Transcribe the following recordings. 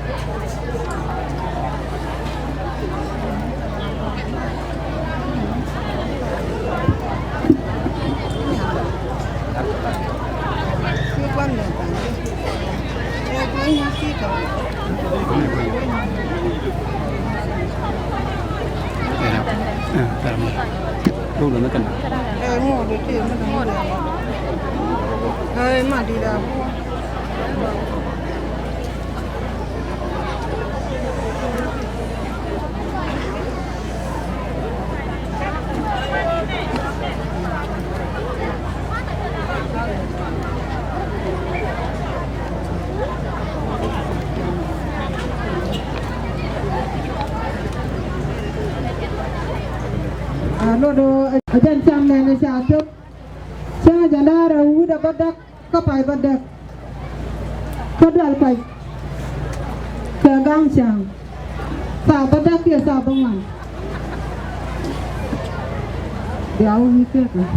ลูกเหลือไม่กันนะโง่ดูที่มันโง่เลยมาดีแล้วNodo ajan jam nene satu, saya janda udah badak kapai badak, kadal pai, kegang siang, sa badak ya sa bangan, jauh itu kan,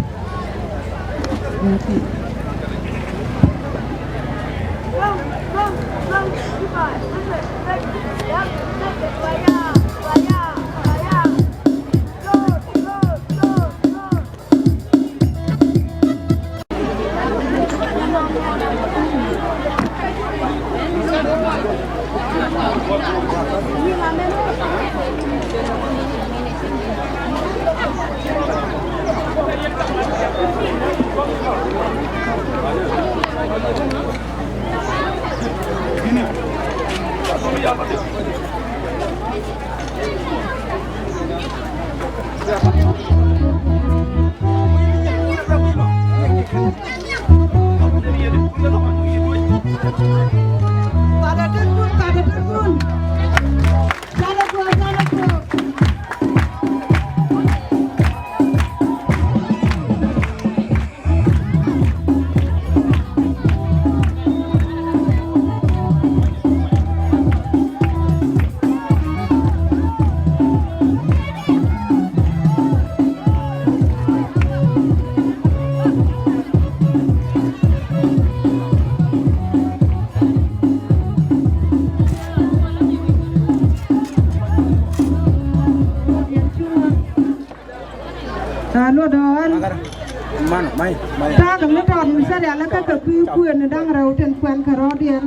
ta cầm lấy tròn sao để là các cặp quyền đang rầu trên quen cà rốt điên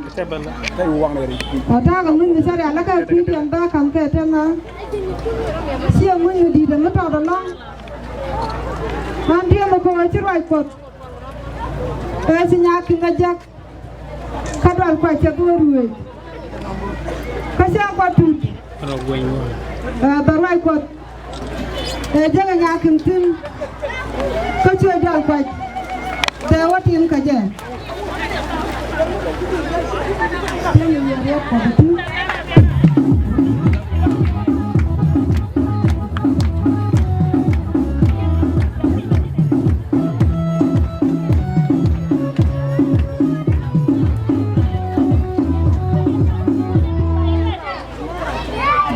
ta cầm lấy sao để là các quyền ta cầm kẹt trên nó siêu mới đi đừng có tròn đó long ban đêm mà không ai chơi loại cột cái sinh nhật kinh ngạc các đoàn quay chơi đua đuổi cái xe quạt tụt loại cột để cho người nhà kinh tin có chơi đoàn quayแต่ว่าทีมกระเจี๊ยบยังอยู่เรียกของที่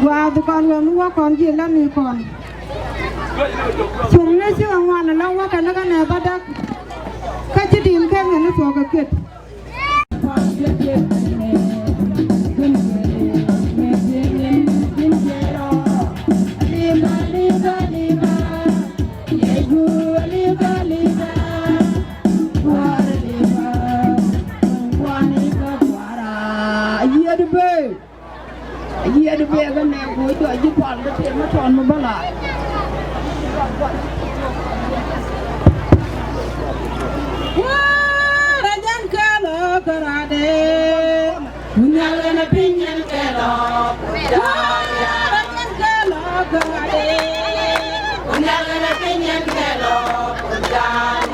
ว่าตุกอนเงินว่าก่อนกินแล้วมีก่อนช่วงนี้ช่วงวันแล้วว่ากันแล้วกันเนี่ยบัดดักก็จะดีมแค่เงินในตัวก็เกิดเดี๋ยวกันแนวหัวตัวญี่ปุ่นก็เทียมมาชนมาบ้าละKerade, punya lena pinjam kelok, jangan kelok kerade, punya lena pinjam kelok, jangan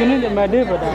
Kini dia made pada.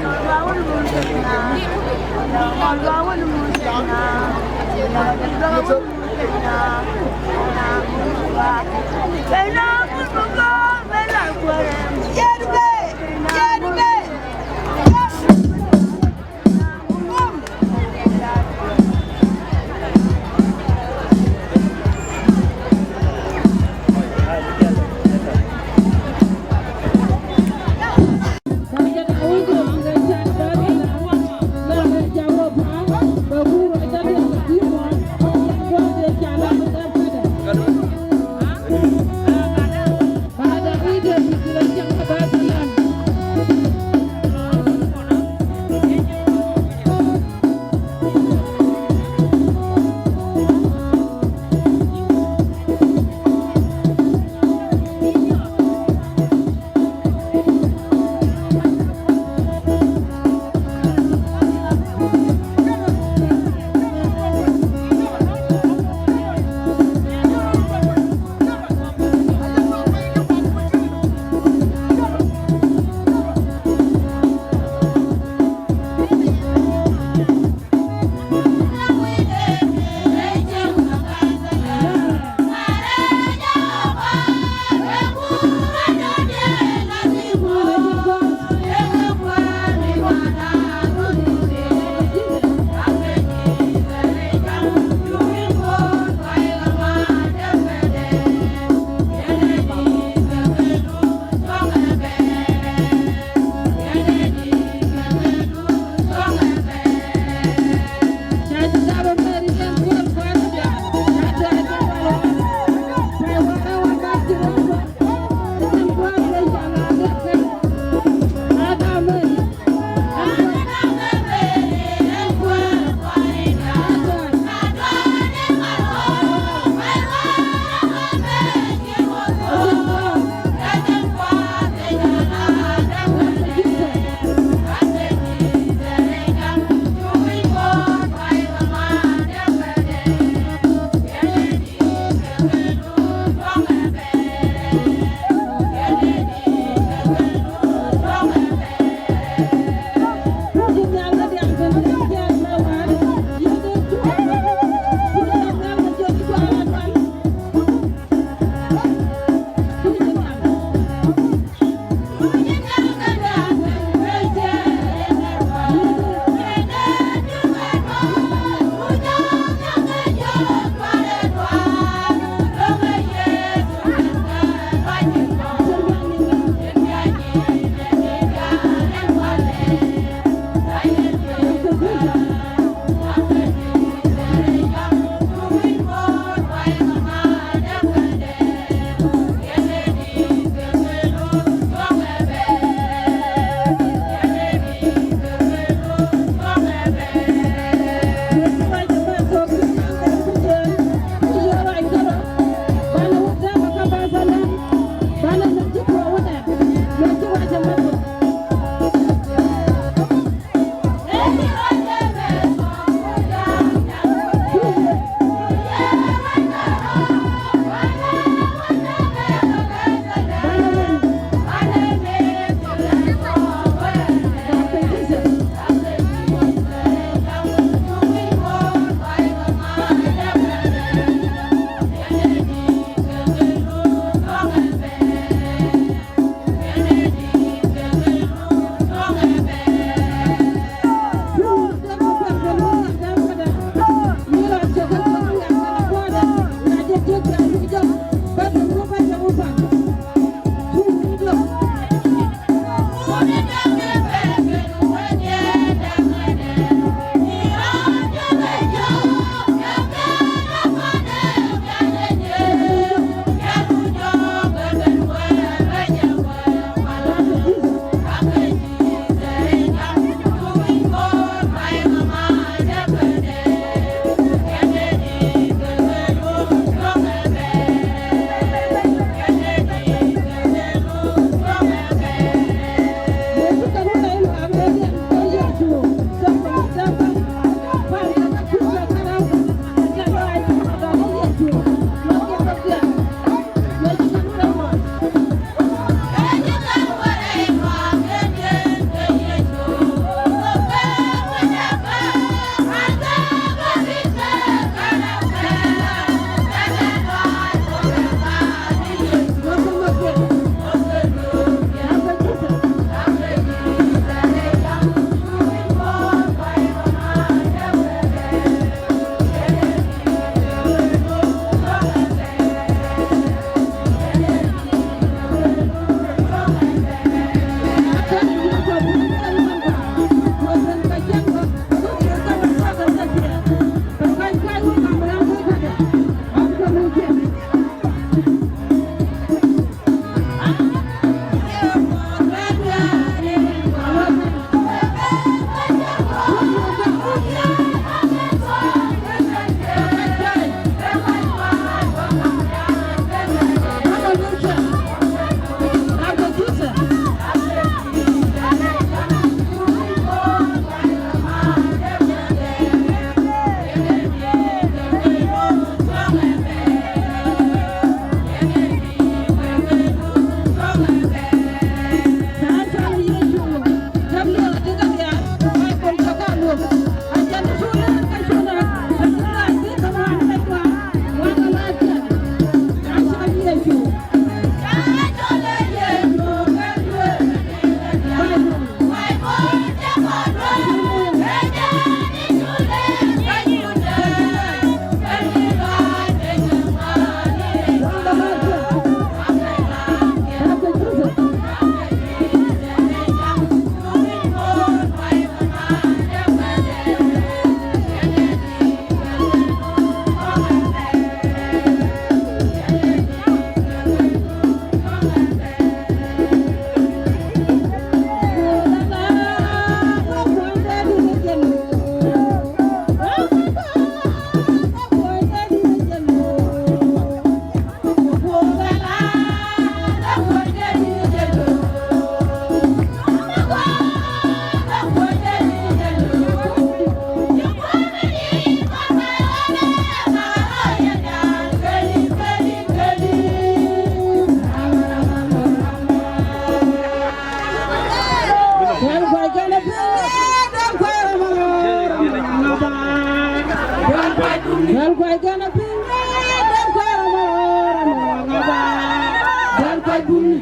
Del koy gana pinga del koy ramora ba del koy bunni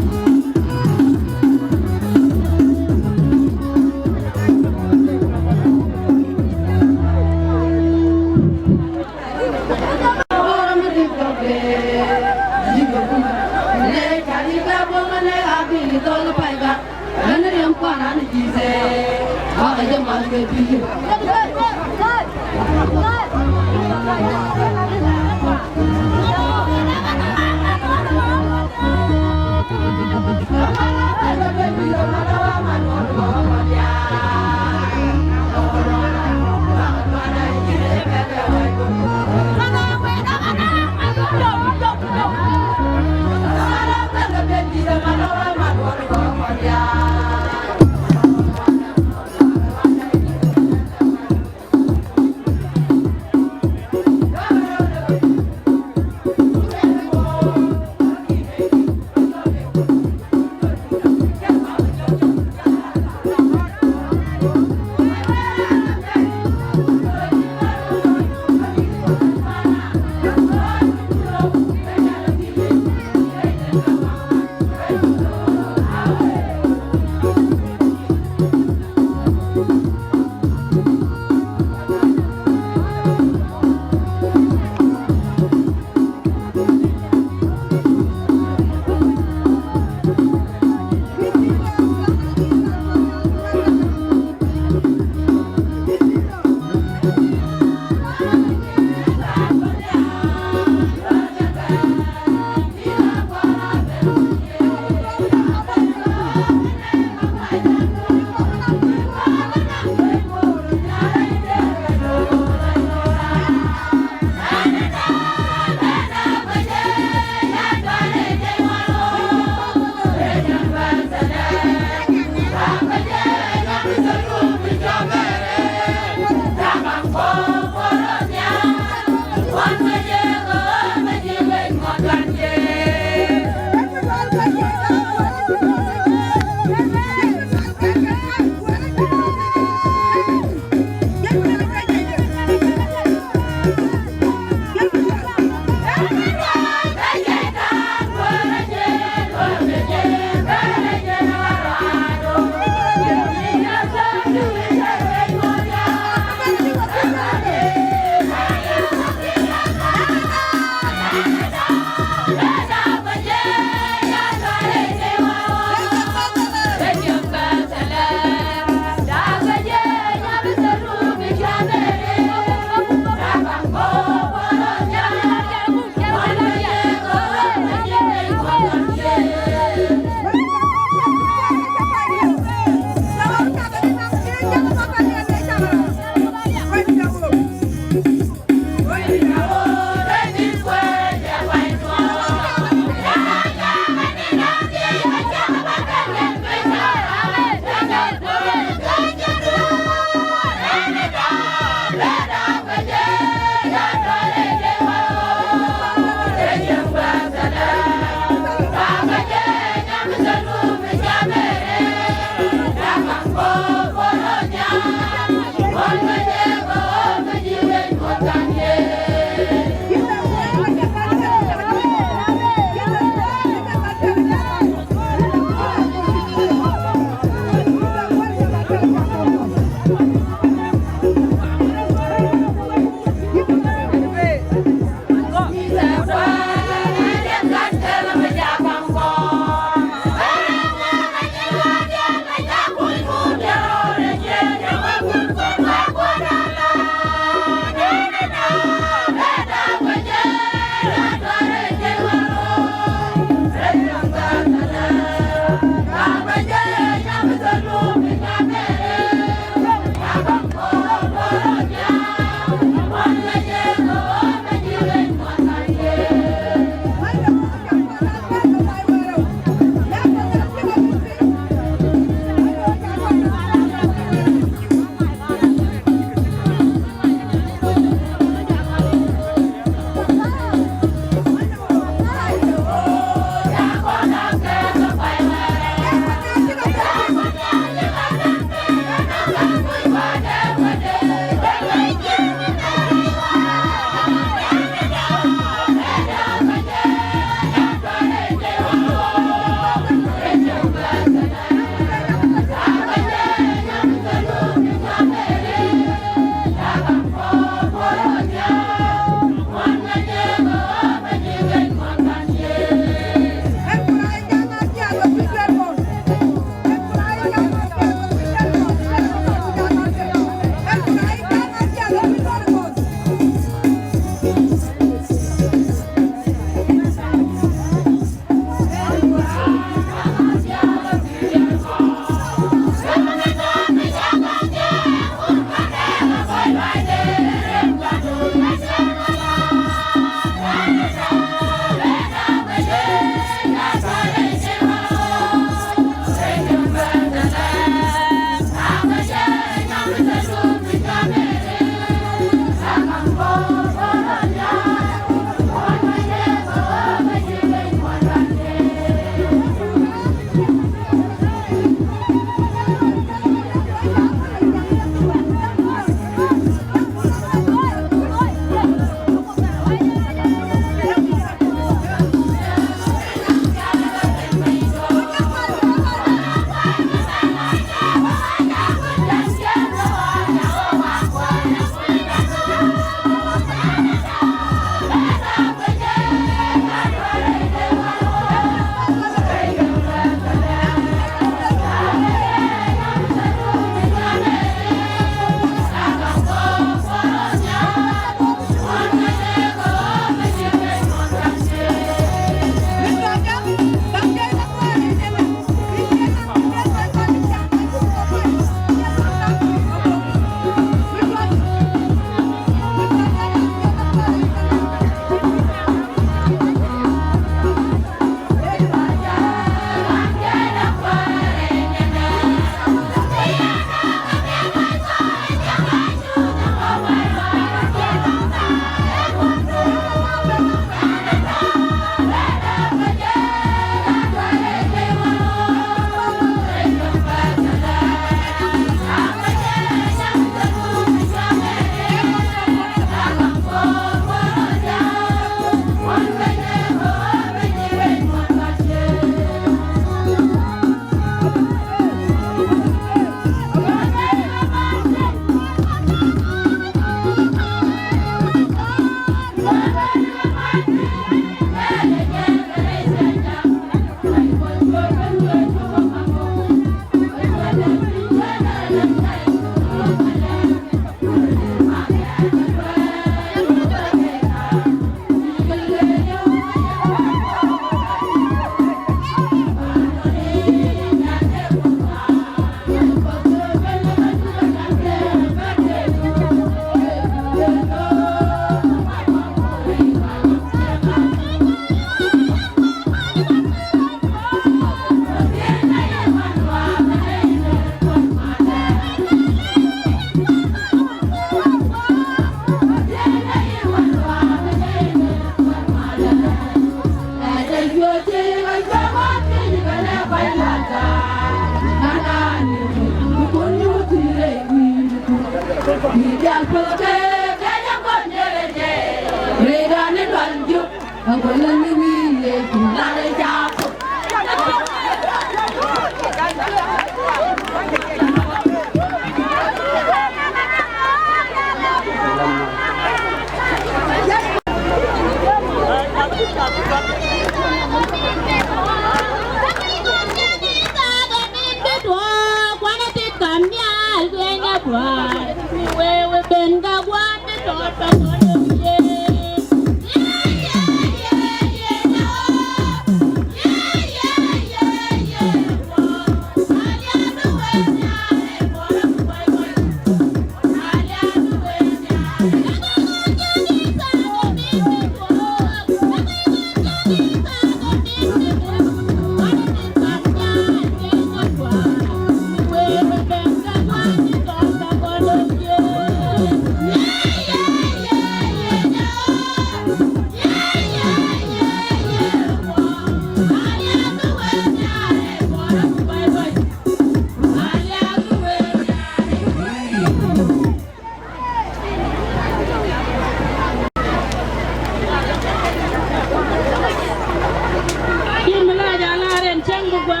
chang gua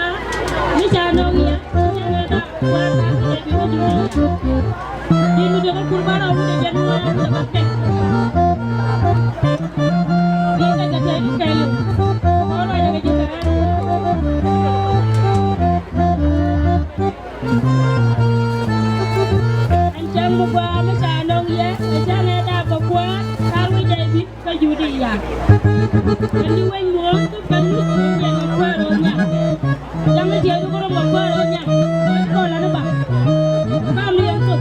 ni chano ya da wa da bi ko di nu de kurban awu de jan wa da bakke ni ka ga tay kayu ora ya ga jita an chang gua ni chano ya chane da ba kwa karu jai bi ka judi ya ni wen mo to ban ni ya kwa ro nya yang ni dia ko ro ma kwa ro nya ko la na ba ba mi yang ko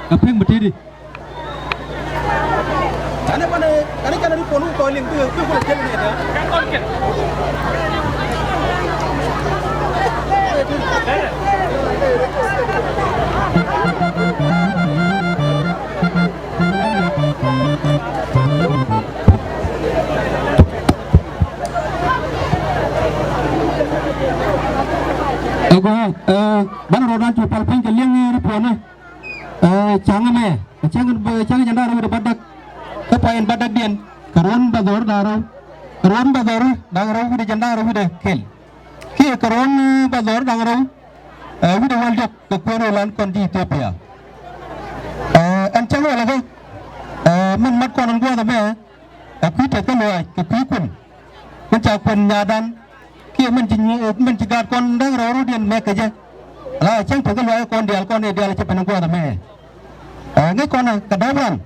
กับเพ่งบัดทีอันนี้การที่คนรู้ตัวเลี้ยงคือคนเก่งเนี่ยนะการต้นเก่งบ้านเราด้านจุดพัลเพ่งจะเลี้ยงรีพอนะcanggih me, canggih janda orang berbadak, kepayan badak dian, karuan bador dangaro kita janda orang kita kel, kia karuan bador dangaro, kita waljak kekuatan ulan konti Ethiopia, ancang lagi, mat konon gua tapi, kita keluar kepikun, mencakap nyadan, kia mencegah kon dangaro dian mereka je. Lah, cang pergi luar kon dia cepat nunggu ada me. Ni kon kadawan.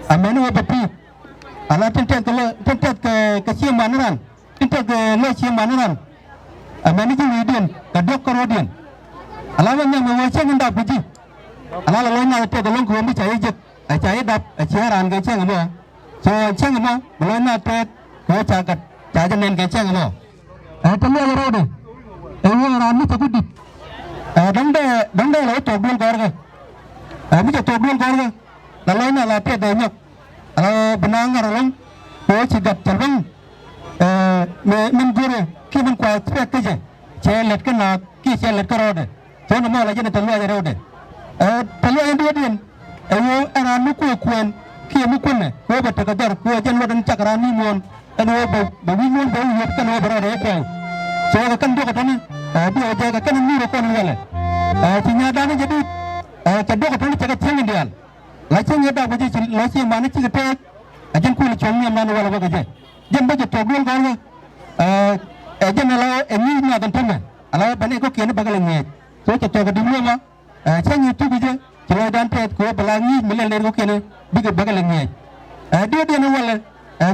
Amenu apa pi? Alah tentet ke siam manaran. Tentet ke le siam manaran. Amenu tu idian, kadok korodian. Alah mana mau cang anda puji. Alah lalu nak tentet long kau ambil cahaya jet, cahaya dap, cahaya ran ke cang apa? So cang apa? Lalu nak tentet kau cakat, cahaya nen ke cang apa? Telu ada rode. Ran ni takut di. Dangde lalu tobel korga, bisa tobel korga, lalu na latih banyak, lalu benang orang, kau cigat terbang, mengguru, kau mengkuat kerja, celet kena, kau celet kerode, so nama lagi nanti telu aja rode, telu yang dua dian, orang mukuen, kau mukuen, kau bertekadar, kau jangan lupa cakran ni mon, bawi mon bawi hidup kan berada ekor, so akan dua katanya. Dia jaga kan ni rokok ni lah. Cinya dana jadi kedua katanya jaga cengin dia. Laceng ada baca laceng mana cik ketek. Ajan kulit cengin mana wala baca. Jan baca togol kau. Ajan alau ini ni akan tanya. Alau bani ko kian bagal ni. So kita ke dulu mah. Cengin itu baca. Kalau dan pet ko belangi milen ler ko kian bagal ni. Dia ni wala.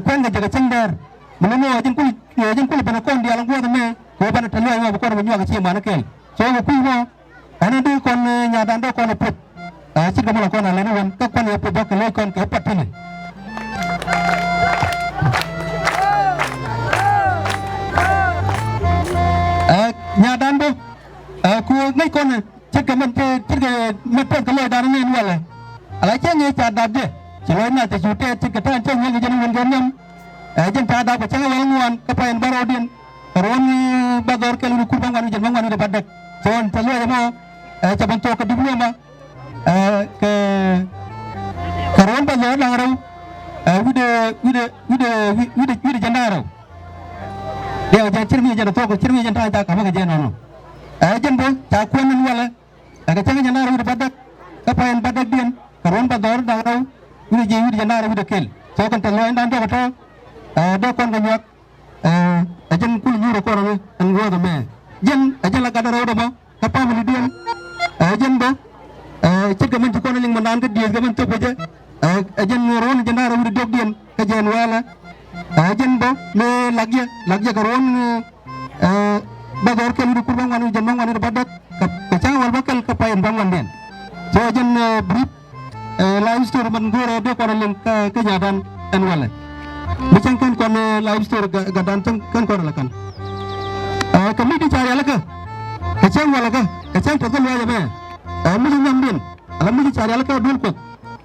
Kuan jaga cengdar. Mana ajan kulit penakon dia langguah tu meh. Kau pada telu yang bukan menyuak kecil mana kel. So aku pun, ane tu kon nyadan tu kon put. Cik kamu lakukan ala ni wan, kau kon put bak leh kon kepat tu ni. Nyadan tu, aku ni kon cik kamu mepet kalau dah ni wala. Alai cik ni cadap je. Selain nak tersutai cik kata cik ni jadi wan ganyam. Jen cadap cik yang wan kepayan barodin. Karuan bagor kalau kurang kan jangan kan udah badak. Soal telu aja mau cabang tu ke dulu mah ke karuan bagor langarau. Udah jandarau. Dia jangan cermin jangan tu cermin jangan tak kamu kerja nono. Jen tu cakuan ni wala. Agak jangan jandarau udah badak. Kapayan badak dia. Karuan bagor langarau. Udah jandarau udah kel. Soal kan telu yang tu kata. Dia kon banyak. Ajan kulit juru korang angguat tu meh. Ajan laga darah orang mah, apa melidian? Ajan bah, cik kaman cukup orang yang menang ke dia kaman tu aja. Ajan orang ajan darah udah dok dian kajian wala. Ajan bah, le lagi karuan bagar kalau udah kurang anu ajan bang anu dapat kacang wal bakal kepayan bang dian. So ajan brief live story mengguru dia korang yang kenyataan wala. Macam kan kon live store gadan kan kon lakan. Kami dicari lagi. Kacang wala ka. Kacang total wala me. Mungkin ngambil. Alam mungkin cari lagi dulu kok.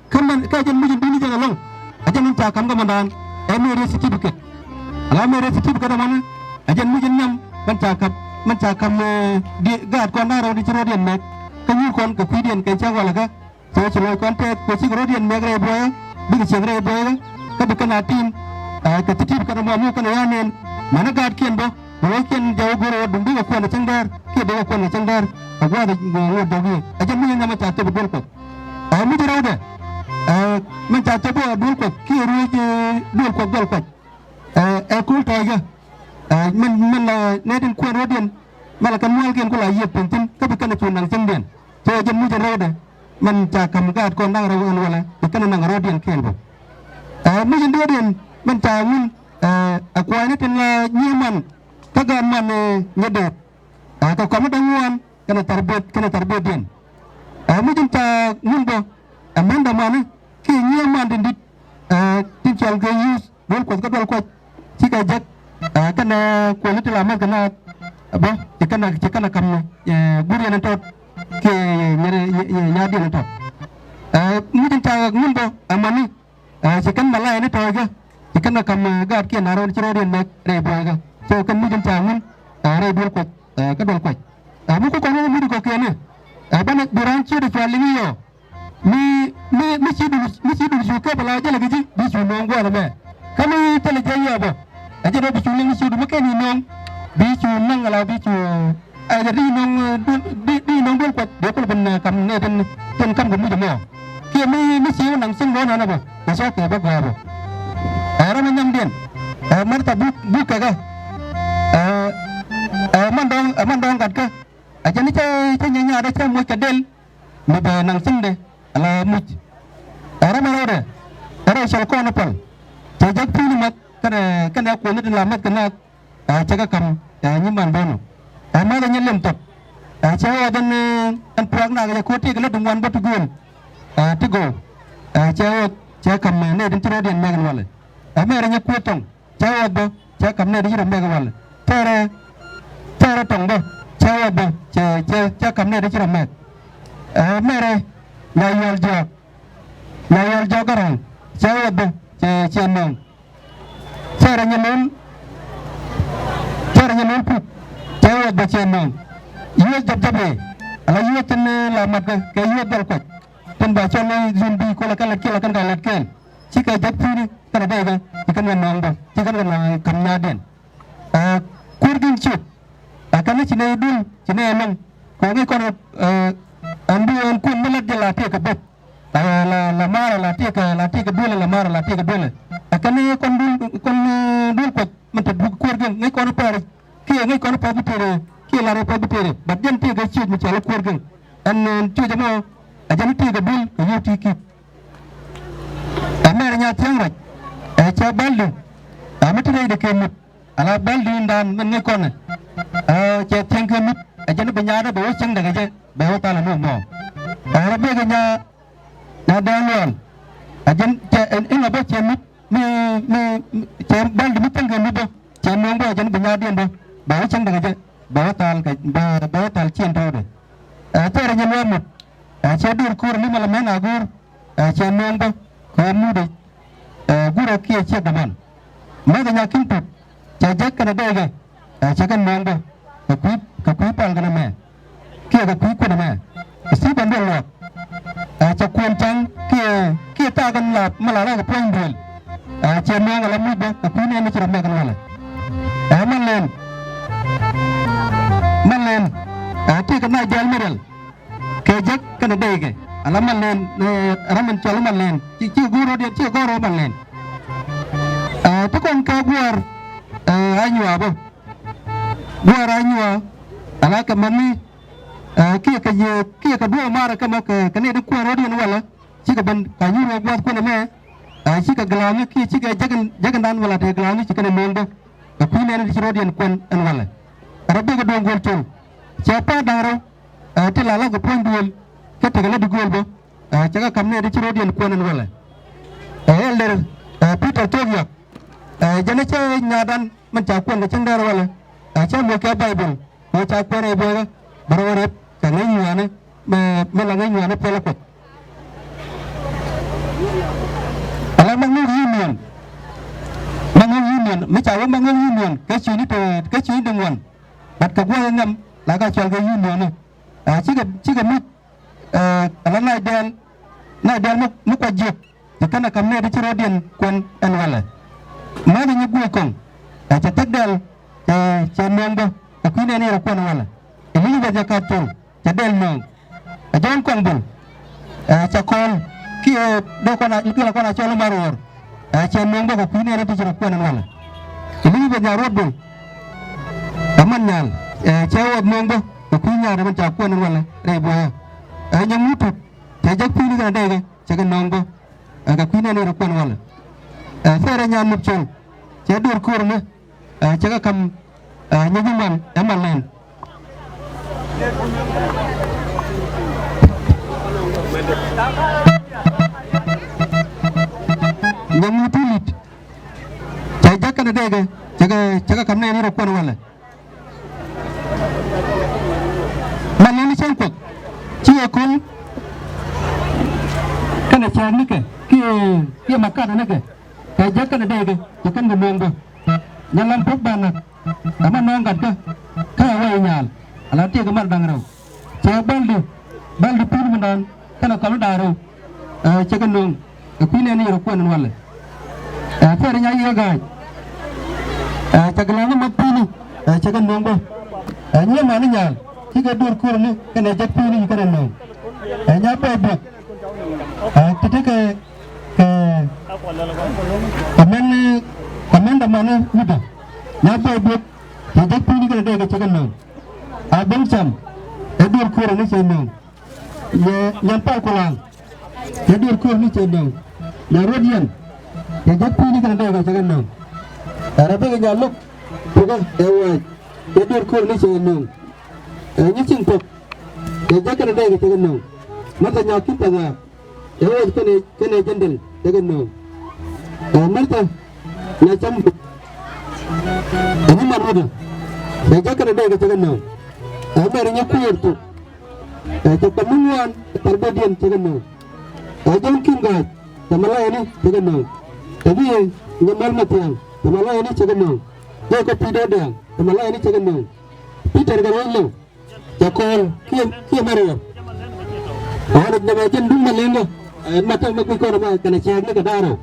Kan kajian mungkin dulu jangan long. Aja minta kam kemandan. Mere certificate. Alam mere certificate mana? Aja mungkin nyam mencakap di gad kon darah di cerodian mek. Kamu kon kepidian kacang wala ka. Saya celoi kontak kucing cerodian mek reboy. Bagi cengre reboy. Kebukan atin. Ketika kerana mamu kan yanen mana gad kian boh, mungkin jauh guru dumbi aku ada cendar, kia bawa aku ada cendar, aku ada guru dumbi. Aja mungkin nama cakap betul kok. Mungkin terau dah. Mencakap betul kok, kia dua kok. Aku tahu ya. Nedin kuan rodian, malah kan mual kian kula iya penting, kebukan itu nang cendar. So aja mungkin terau dah. Mencakap gad kau nang rawan wala, bukan nang rodian kian boh. Mungkin dia dian. Mencawin aku ini telah nyaman kagaman nyedet atau kamu danguan kena terbit dia mungkin tak ngumbo mana ki nyi man din dit tin chal ke use dol ko dol ko ci ka jak kana ko nit la ma kana ba ci kana kam guri na tot ke nyaadi na tot mu tin ta mun do amani ci kan malay na to ga ci kana kam ga ke na ro ci ro den mek re bo ga so kan mu tin ta mun re dol ko ka dol ko mu ko no mu ko ke ne bana duran ci de falimi yo mi ci du su ke bala jala gi bi su no ngwa me kami tele jaya ba aja do bi su ni su du makani non bi su nang ala bi su ai di nong di nong dol ko de ko ben kam ne den kam ko mu jamo ki mi ci nang sing do na ba de so ke ba ga ba ara man nyam den mar ta bu ka ga man dong kat ka aja ni cha nya da cha mo ka del me ba nang sing de ala muj ara marore ara shal ko na pal te jak pini mat kana ko na la mat kana chaga kam ni man bono ma da nyelem top cha wa dan an prag na ga ko ti ga dum wan batu gon ti go cha kam ne din tro den megan wala ma ra nya ko tong cha wa bo cha kam ne din megan wala tere tong bo cha wa bo cha kam ne din meg mere na yol jogarang cha bo cha nong cara nyemun pu cara baca nong yus jabe ala yus ten lamat ke yus dal ko ten baca ni zumbi ko la kala kalat ken cika japu ni kana dega ikan nong ba cikan na kamna den kurgin chut akana cine dul cine emang ko ngi kono andu en kun melat de la te ka bet la mara la te ka dule la mara la te ka dule akane kon dul ko man ta bu ko gen ngai kono pare ki ngai kono pa bitere ki la re pa bitere bat den te ga chit mi chala ko gen an tu jamo ajan te ga dul ko yuti ki amere nya tiang raj cha baldu amatire de ke mut ala baldu ndan man ngai kono cha tiang ke mut ajan be nya da bo chang daga je be hota la mo ara be ga nya na dalon ajan ina ba che mut mi che baldu mut tang ke mut che mo ba ajan be nya den ba ba chang daga je ba tal chien to de tere nya mo mut che dur kur ni mala men agur che mo ba ko mu de gura ki che daman ma ga nya kin put che jak kana de ga che kan mo ba ka ku pal kana me ki ga ku ko na me si ban de lo cha kun chang ki ta kan la mala la ga point bol che mo ga la mu ba ka ku ne ni che me kan wala man len ti kan na jal meral ke jak kana de ga ala man len ramen chal man len ci guro de ci goro man len to kon ka guar anywa bo guar anywa ala ka mami ki ka do mara ka ka ne de ko rodi no wala ci ka ban ka yuro gwa ko na me ci ka glami ki ci ka jagan dan wala te glami ci ka ne mondo ka ku ne ci rodi kon an wala rabbe ga do gol ton ci pa daro te la ga point duel ke te ga du gol bo ci ka kam ne ci rodi kon an wala elder Peter Togya jana ce nyadan man ta kon ga cin dar wala ce mo ka bible mo ta ko re bo baraware ka ngai nyane me la ngai nyane pela ko ala mangu union me ta wa mangu union ke chi ni ke chi dengwan bat ka gwa ngam la ka chal ga union ne chi ga mu ala na del mu ko jek kana kam ne de ci rodien kon en wala ma ni gwe kon ta tagdal ca nongo ka ku ne ra kon wala ni ga jakatul ca del nong jon kon bul ca kon ki do ko na ki la ko na ca maror ca nongo ka ku ne ra ci kon wala ni ga ja rodul aman nyal ca wod nongo ka ku nya ra ca kon wala re bo nya mutu ca jak pi ni ga de ga ca nongo ka ku ne ra kon wala fere nya mup chon ca dur kur ne ca kam nyaguman amal len yang mutulit cai jakkan ada ke jaga kamne ni rokon wala mana ni cangkok cia kun kana cang ni ke kia makan ni ke cai jakkan ada ke jakkan gunung tu nyalam pok banat ama nong kat ke kawai nyal ala tia kemat bangrau cai baldi pun mendan kana kalau daru cakap nong aku ni rokon wala apa ada nyai agak cakap lama mati ni cakap nong bah ni mana nyal jika dur kur ni kena jatuh ni kena nong nyapa buat kita ke komen dah mana muda nyapa buat jatuh ni kena dia cakap nong abang sam dur kur ni cakap nong nyapa kulang dur kur ni cakap nong nyarodian jatuh ni kena dia cakap nong tapi kerja luk bukan ewat dur kur ni cakap nong nyicing pok kerja kena dia cakap nong mata nyakit pada ewat kena jendel cakap nong mata nyacam ini mana tu kerja kena dia cakap nong merenya kuir tu cakap mungguan perbedian cakap nong jangkin gat sama ini cakap nong tapi nyamal matiang sama ini cakap nong dia kopi dadang sama ini cakap nong Peter kalau Jakol kia mario. Orang nak macam dum malengo. Mata makui kau nama kena cek ni kedaro.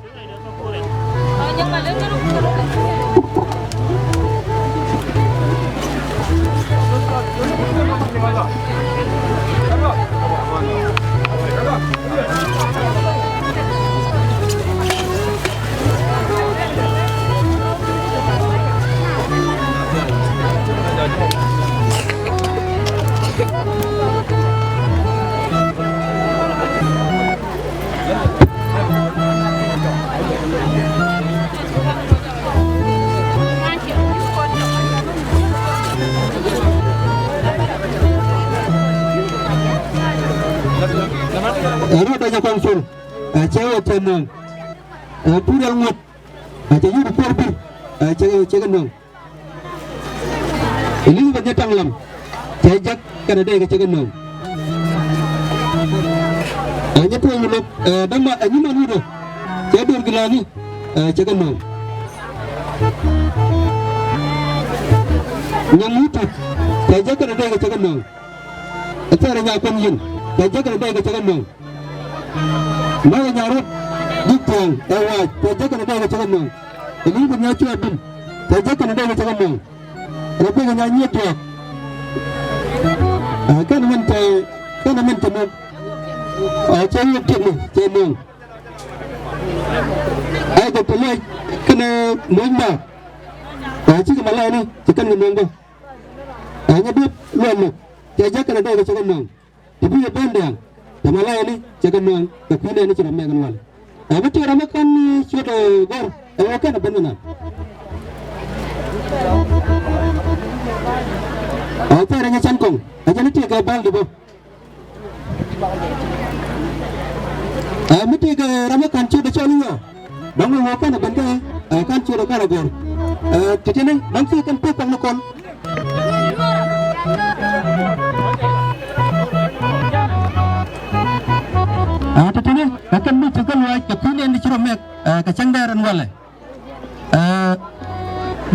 Ada banyak konsul, cewek cenderung, purang mat, cewek berpur, cewek cenderung. Ini banyak tanglam, cewek kan ada yang cenderung. Hanya tu yang lop, nama ini mana tu? Cewek bergelani, cenderung. Yang muda, cewek kan ada yang cenderung. Itu orang yang pengen. Kerja kena dia cakap nong. Mana nyarut dikang, ewat. Kerja kena dia cakap nong. Ini penyacu abin. Kerja kena dia cakap nong. Tapi nyanyi tu. Kan mentai nong. Cewek tu ni, cewek nong. Ada pelai kena munda. Cik malah ni, cikan nong tu. Hanya dia luar ni. Kerja kena dia cakap nong. Ibu ya pandang, sama lah ini jangan nong, kepindah ini cuma mengenal. Betul ramai kan sudah gor, kan apa mana? Apa orangnya cangkong, aja nanti gabal di bawah. Mesti ramai kan sudah cakap bangun apa nak benda, kan sudah kan gor. Jadi ni, bangsa kan pukul nukon. Tetapi ni akan mencoba luai kepindian di Ciromek kecangdaran wala.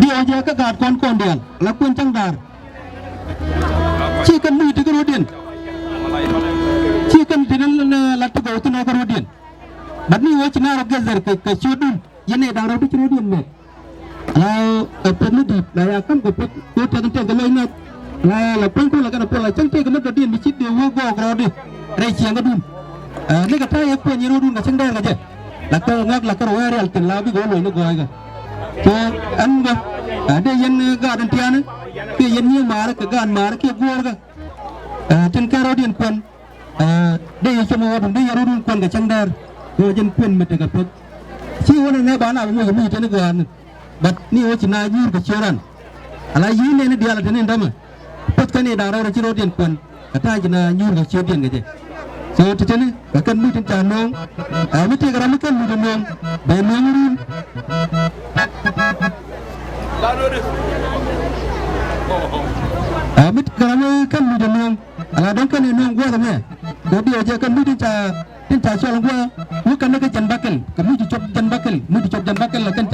Dia aja ke gad kon dia, lakukan cangdar. Cikan ni di kerudian. Cikan di dalam latu kau tu nak kerudian. Bani wajib nak gezer ke Ciudun, ini darah di Ciudun mek. Lalu perlu di layakan keput kau tak kalau ingat. Lapan kau lakukan apa? Cangkir kemat kerudian di Ciudun wogo kerudi. Reci yang kedua. Ni kata yang punya nyurudun nak cendera aja. Lakar waral terlalu golo ini gua aja. So anda ada yang gadan tiana, ke yang ni marah ke gan marah ke gua aja. Cengkar audian pun, dia yang semua orang dia nyurudun pun ke cendera. Gua jen pun mesti kaput. Si orang ni bana abu kami cendera gua ni. But ni orang Cina nyur ke ciuran. Alah ini dia lah ni ndama. Pot kan ni darah orang Cina audian pun. Kata Cina nyur ke ciuran aja. so titani kan mi tin ta nong mi ti garam kan mi don nong be nong rin mi garam kan mi don nong ala don kan nong gua ta me do dia je kan mi tin ta so gua mu kan ke jan bakal kan mi cop jan bakal mi cop jan bakal la kan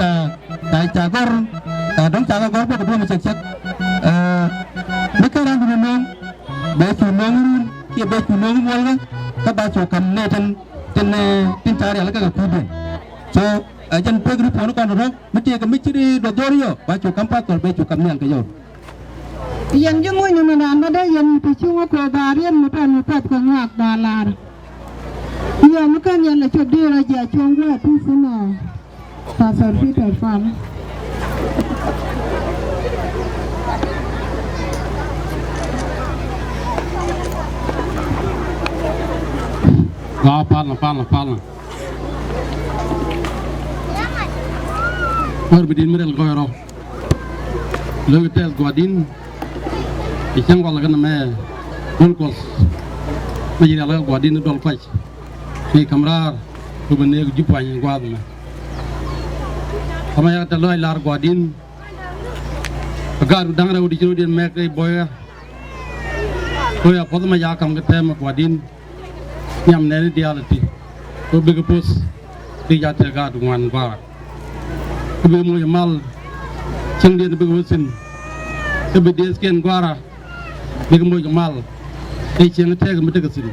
ta gor ta dong ta gor ko do mi cek mi garam mi nong be chu nong rin kia be chu nong mo la ka ba chu kam ne tin ta ya la ka ku ben so jan pe gru pon kan ro mi ti ka mi chiri do dorio ba chu kam pa ko be chu kam nyang ka yoยังยังงวยนี่นานมาได้ยังไปช่วงก็บาเรียนมาเป็นมาเป็นของหักดาลายังมันก็ยังเลยจุดเดียวเลยอย่าช่วงว่าที่สนอตาสอนพี่แต่ฟังPala. Berbedin merel goyro. Lagu tel guadin. Ikan wala kan me dulkos. Majin ala guadin dol faj. Ni kamrar tu bene jupanya guad me. Kama ya taloy lar guadin. Agar dangra udi jero din me kai boya. Boya podma ya kam ke tema guadin. Nyam nene dialati. Ko bega pos di jate ga duan ba. Ko bega mo yamal chang dia bega wosin. Ko be des ken gwara. Bega mo yamal. Ei chang te ga mete ga sin.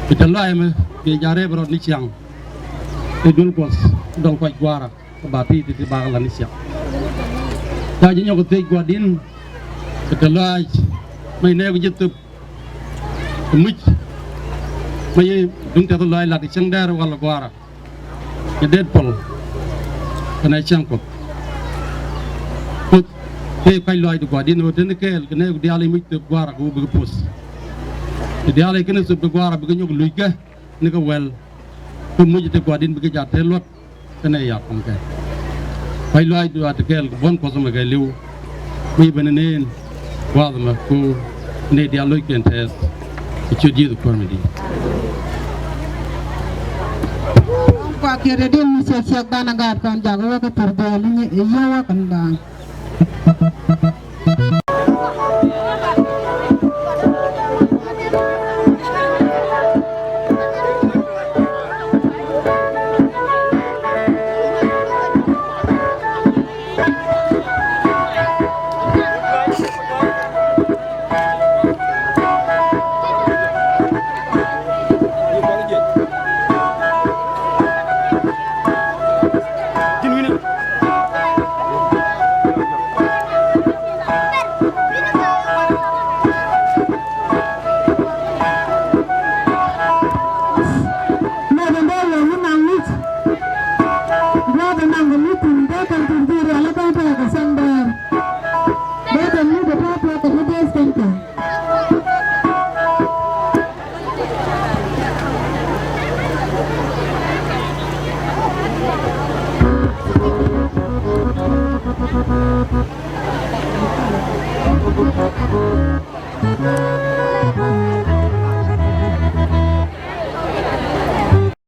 Bitan lai me be jare bro ni chang. Te dul pos dol ko gwara. Ko ba ti ba la ni chang. Ta ji nyok te gwadin. Bitan lai mai ne ko jitu. Much Mai dung ta lai la di chang dar wala gwara ke dead pol kana chang ko put ke kai lai du gwadin o den ke ne di ali mi tu gwara ko bu pus di ali ke ne su bu gwara bu nyok lui ke ne ko wel ko mu te gwadin bu ja te lot kana ya kam ke kai lai du at ke bon ko sama ke liu mi benenen wala ma ko ne di ali ke tes chu di du ko mi di kwa kere din mi sek bana gat kan jago ka turdel ni yawa kan bang